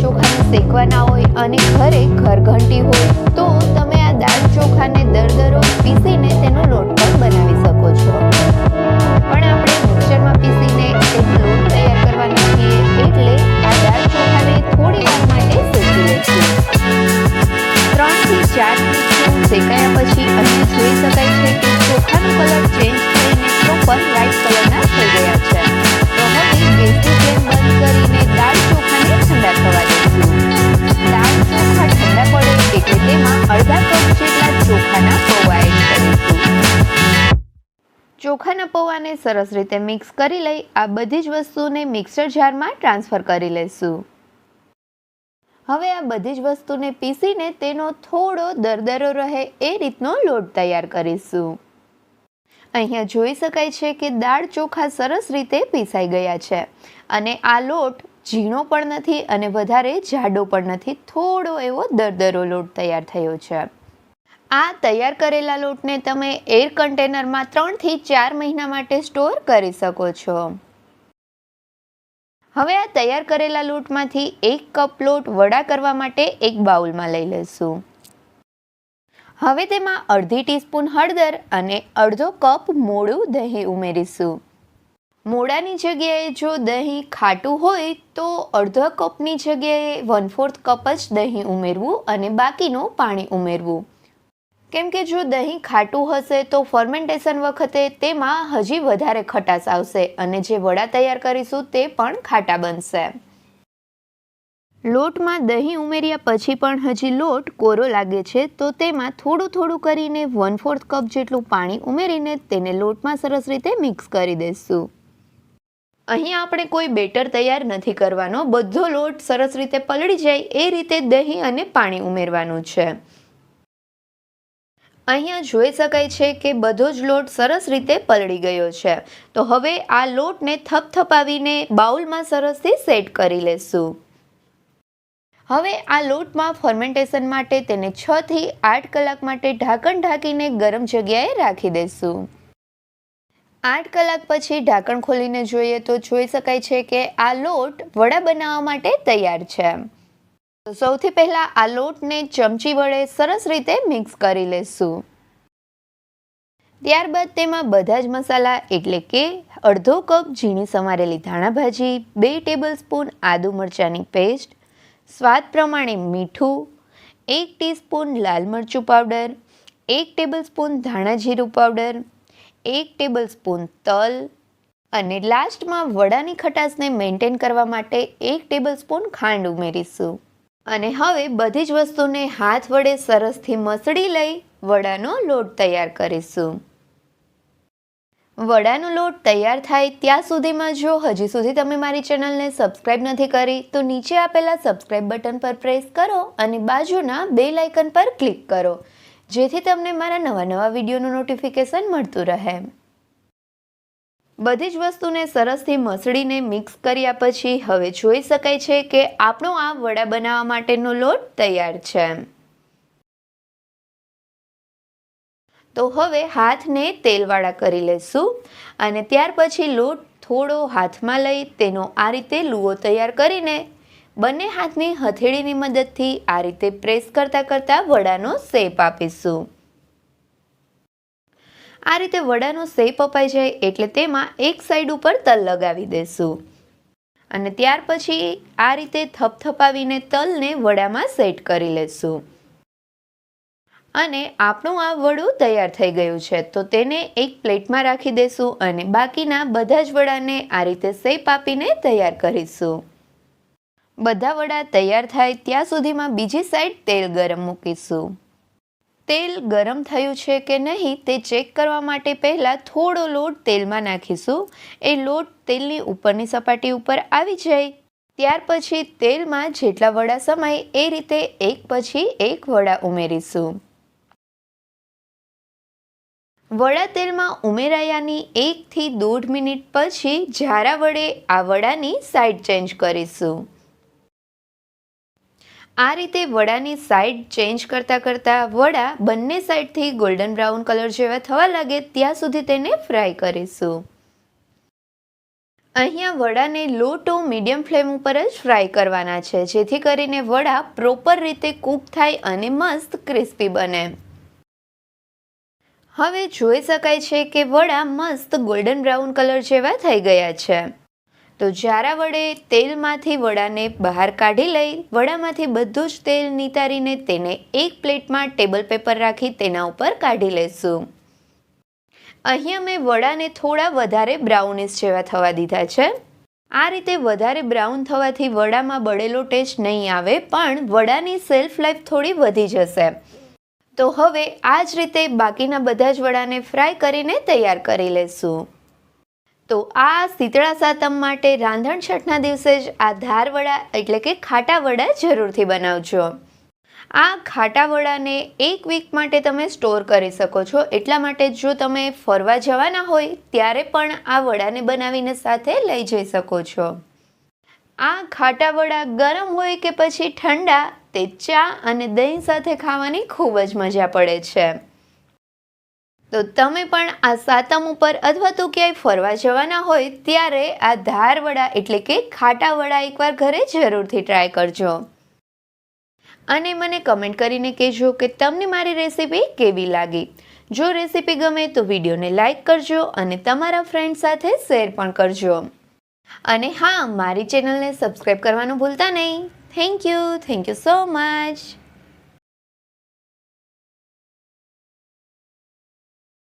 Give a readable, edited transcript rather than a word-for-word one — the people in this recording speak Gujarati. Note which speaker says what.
Speaker 1: ચોખાને શેકવાના હોય અને ઘરે ઘરઘંટી હોય તો તમે આ દાળ ચોખાને દરદરો પીસીને તેનો લોટ પણ બનાવી શકો છો. પણ આપણે મિક્સરમાં પીસીને તેનો લોટ તૈયાર કરવાના છીએ, એટલે આ દાળ ચોખાને થોડી વાર માટે શેકી લઈશું. 3 થી 4 મિનિટ શેકાયા પછી અહીં જોઈ શકાય છે કે ચોખાનો કલર ચેન્જ થઈને પ્રોપર વ્હાઇટ કલરના થઈ ગયા છે. તો હવે ગેસની ફ્લેમ બંધ કરીને દાળ ચોખાને ઠંડા થવા દઈશું. દાળ ચોખા ઠંડા પડે એટલે તેમાં અડધા કપ જેટલા ચોખાના પૌવા એડ કરીશું. ચોખાના પૌવાને સરસ રીતે મિક્સ કરી લઈ આ બધી જ વસ્તુને મિક્સર જારમાં ટ્રાન્સફર કરી લઈશું. હવે આ બધી જ વસ્તુને પીસીને તેનો થોડો દરદરો રહે એ રીતનો લોટ તૈયાર કરીશું. અહીંયા જોઈ શકાય છે કે દાળ ચોખા સરસ રીતે પીસાઈ ગયા છે અને આ લોટ ઝીણો પણ નથી અને વધારે જાડો પણ નથી, થોડો એવો દરદરો લોટ તૈયાર થયો છે. આ તૈયાર કરેલા લોટને તમે એર કન્ટેનરમાં 3 થી 4 મહિના માટે સ્ટોર કરી શકો છો. હવે આ તૈયાર કરેલા લોટમાંથી 1 કપ લોટ વડા કરવા માટે એક બાઉલમાં લઈ લઈશું. હવે તેમાં અડધી ટીસ્પૂન હળદર અને અડધો કપ મોળું દહીં ઉમેરીશું. મોળાની જગ્યાએ જો દહીં ખાટું હોય તો અડધા કપની જગ્યાએ 1/4 કપ જ દહીં ઉમેરવું અને બાકીનું પાણી ઉમેરવું. કેમ કે જો દહીં ખાટું હશે તો ફર્મેન્ટેશન વખતે તેમાં હજી વધારે ખટાશ આવશે અને જે વડા તૈયાર કરીશું તે પણ ખાટા બનશે. લોટમાં દહીં ઉમેર્યા પછી પણ હજી લોટ કોરો લાગે છે તો તેમાં થોડું કરીને 1/4 કપ જેટલું પાણી ઉમેરીને તેને લોટમાં સરસ રીતે મિક્સ કરી દઈશું. અહીં આપણે કોઈ બેટર તૈયાર નથી કરવાનો, બધો લોટ સરસ રીતે પલળી જાય એ રીતે દહીં અને પાણી ઉમેરવાનું છે. અહીંયા જોઈ શકાય છે કે બધો જ લોટ સરસ રીતે પલળી ગયો છે. તો હવે આ લોટને થપથપાવીને બાઉલમાં સરસથી સેટ કરી લેશું. હવે આ લોટમાં ફર્મેન્ટેશન માટે તેને 6 થી 8 કલાક માટે ઢાંકણ ઢાંકીને ગરમ જગ્યાએ રાખી દઈશું. 8 કલાક પછી ઢાંકણ ખોલીને જોઈએ તો જોઈ શકાય છે કે આ લોટ વડા બનાવવા માટે તૈયાર છે. તો સૌથી પહેલા આ લોટને ચમચી વડે સરસ રીતે મિક્સ કરી લેશું. ત્યારબાદ તેમાં બધા જ મસાલા એટલે કે અડધો કપ ઝીણી સમારેલી ધાણા ભાજી, 2 ટેબલસ્પૂન આદુ મરચાંની પેસ્ટ, સ્વાદ પ્રમાણે મીઠું, 1 ટીસ્પૂન લાલ મરચું પાવડર, 1 ટેબલસ્પૂન ધાણા જીરું પાવડર, 1 ટેબલસ્પૂન તલ અને લાસ્ટમાં વડાની ખટાશને મેન્ટેન કરવા માટે 1 ટેબલસ્પૂન ખાંડ ઉમેરીશું. અને હવે બધી જ વસ્તુને હાથ વડે સરસથી મસળી લઈ વડાનો લોટ તૈયાર કરીશું. વડાનો લોટ તૈયાર થાય ત્યાં સુધીમાં જો હજી સુધી તમે મારી ચેનલને સબસ્ક્રાઇબ નથી કરી તો નીચે આપેલા સબસ્ક્રાઇબ બટન પર પ્રેસ કરો અને બાજુના બેલ આઇકન પર ક્લિક કરો, જેથી તમને મારા નવા વિડીયોનું નોટિફિકેશન મળતું રહે. બધી જ વસ્તુને સરસથી મસળીને મિક્સ કર્યા પછી હવે જોઈ શકાય છે કે આપણો આ વડા બનાવવા માટેનો લોટ તૈયાર છે. તો હવે હાથને તેલવાળા કરી લેશું અને ત્યાર પછી લોટ થોડો હાથમાં લઈ તેનો આ રીતે લુઓ તૈયાર કરીને બંને હાથની હથેળીની મદદથી આ રીતે પ્રેસ કરતા વડાનો શેપ આપીશું. આ રીતે વડાનો શેપ અપાઈ જાય એટલે તેમાં એક સાઈડ ઉપર તલ લગાવી દેશું અને ત્યાર પછી આ રીતે થપથપાવીને તલને વડામાં સેટ કરી લેશું. અને આપણું આ વડું તૈયાર થઈ ગયું છે તો તેને એક પ્લેટમાં રાખી દેશું અને બાકીના બધા જ વડાને આ રીતે શેપ આપીને તૈયાર કરીશું. બધા વડા તૈયાર થાય ત્યાં સુધીમાં બીજી સાઈડ તેલ ગરમ મૂકીશું. તેલ ગરમ થયું છે કે નહીં તે ચેક કરવા માટે પહેલાં થોડો લોટ તેલમાં નાખીશું. એ લોટ તેલની ઉપરની સપાટી ઉપર આવી જાય ત્યાર પછી તેલમાં જેટલા વડા સમાય એ રીતે એક પછી એક વડા ઉમેરીશું. વડા તેલમાં ઉમેરાયાની 1 થી 1.5 મિનિટ પછી ઝારા વડે આ વડાની સાઈડ ચેન્જ કરીશું. આ રીતે વડાની સાઈડ ચેન્જ કરતા વડા બંને સાઈડથી ગોલ્ડન બ્રાઉન કલર જેવા થવા લાગે ત્યાં સુધી તેને ફ્રાય કરીશું. અહીંયા વડાને લો ટુ મીડિયમ ફ્લેમ ઉપર જ ફ્રાય કરવાના છે, જેથી કરીને વડા પ્રોપર રીતે કૂક થાય અને મસ્ત ક્રિસ્પી બને. હવે જોઈ શકાય છે કે વડા મસ્ત ગોલ્ડન બ્રાઉન કલર જેવા થઈ ગયા છે. તો જારા વડે તેલમાંથી વડાને બહાર કાઢી લઈ વડામાંથી બધું જ તેલ નિતારીને તેને એક પ્લેટમાં ટેબલ પેપર રાખી તેના ઉપર કાઢી લેશું. અહીંયા મેં વડાને થોડા વધારે બ્રાઉનિશ જેવા થવા દીધા છે. આ રીતે વધારે બ્રાઉન થવાથી વડામાં બળેલો ટેસ્ટ નહીં આવે, પણ વડાની સેલ્ફ લાઈફ થોડી વધી જશે. તો હવે આ જ રીતે બાકીના બધા જ વડાને ફ્રાય કરીને તૈયાર કરી લેશું. તો આ શીતળા સાતમ માટે રાંધણ છઠના દિવસે જ આ ધાર વડા એટલે કે ખાટા વડા જરૂરથી બનાવજો. આ ખાટા વડાને એક વીક માટે તમે સ્ટોર કરી શકો છો. એટલા માટે જો તમે ફરવા જવાના હોય ત્યારે પણ આ વડાને બનાવીને સાથે લઈ જઈ શકો છો. આ ખાટા વડા ગરમ હોય કે પછી ઠંડા, તે ચા અને દહીં સાથે ખાવાની ખૂબ જ મજા પડે છે. તો તમે પણ આ સાતમ ઉપર અથવા તો ક્યાંય ફરવા જવાના હોય ત્યારે આ ધાર વડા એટલે કે ખાટા વડા એકવાર ઘરે જરૂરથી ટ્રાય કરજો. અને મને કમેન્ટ કરીને કહેજો કે તમને મારી રેસીપી કેવી લાગી. જો રેસીપી ગમે તો વિડીયોને લાઈક કરજો અને તમારા ફ્રેન્ડ સાથે શેર પણ કરજો. અને હા, મારી ચેનલને સબસ્ક્રાઈબ કરવાનું ભૂલતા નહીં. Thank you so much.